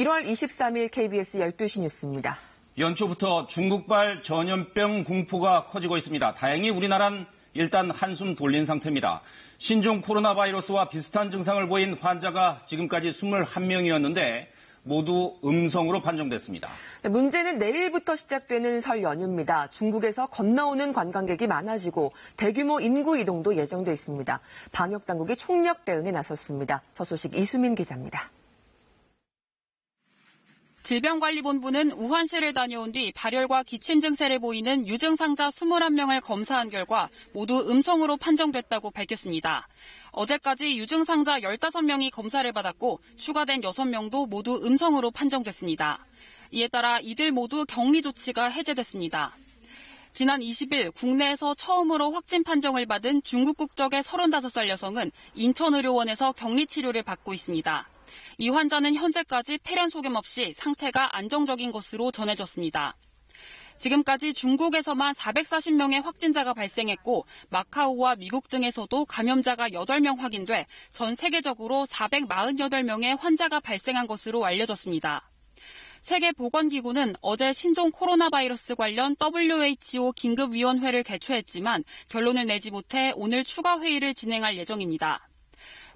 1월 23일 KBS 12시 뉴스입니다. 연초부터 중국발 전염병 공포가 커지고 있습니다. 다행히 우리나라는 일단 한숨 돌린 상태입니다. 신종 코로나 바이러스와 비슷한 증상을 보인 환자가 지금까지 21명이었는데 모두 음성으로 판정됐습니다. 문제는 내일부터 시작되는 설 연휴입니다. 중국에서 건너오는 관광객이 많아지고 대규모 인구 이동도 예정돼 있습니다. 방역당국이 총력 대응에 나섰습니다. 저 소식 이수민 기자입니다. 질병관리본부는 우한시를 다녀온 뒤 발열과 기침 증세를 보이는 유증상자 21명을 검사한 결과 모두 음성으로 판정됐다고 밝혔습니다. 어제까지 유증상자 15명이 검사를 받았고 추가된 6명도 모두 음성으로 판정됐습니다. 이에 따라 이들 모두 격리 조치가 해제됐습니다. 지난 20일 국내에서 처음으로 확진 판정을 받은 중국 국적의 35살 여성은 인천의료원에서 격리 치료를 받고 있습니다. 이 환자는 현재까지 폐렴 소견 없이 상태가 안정적인 것으로 전해졌습니다. 지금까지 중국에서만 440명의 확진자가 발생했고 마카오와 미국 등에서도 감염자가 8명 확인돼 전 세계적으로 448명의 환자가 발생한 것으로 알려졌습니다. 세계보건기구는 어제 신종 코로나 바이러스 관련 WHO 긴급위원회를 개최했지만 결론을 내지 못해 오늘 추가 회의를 진행할 예정입니다.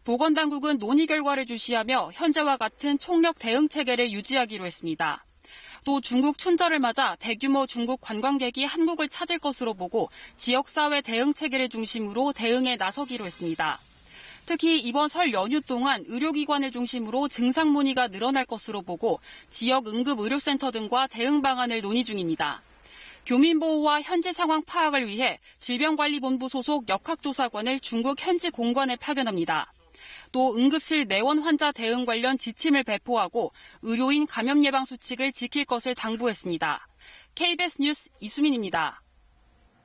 보건당국은 논의 결과를 주시하며 현재와 같은 총력 대응 체계를 유지하기로 했습니다. 또 중국 춘절을 맞아 대규모 중국 관광객이 한국을 찾을 것으로 보고 지역사회 대응 체계를 중심으로 대응에 나서기로 했습니다. 특히 이번 설 연휴 동안 의료기관을 중심으로 증상 문의가 늘어날 것으로 보고 지역 응급의료센터 등과 대응 방안을 논의 중입니다. 교민보호와 현지 상황 파악을 위해 질병관리본부 소속 역학조사관을 중국 현지 공관에 파견합니다. 또 응급실 내원 환자 대응 관련 지침을 배포하고 의료인 감염 예방 수칙을 지킬 것을 당부했습니다. KBS 뉴스 이수민입니다.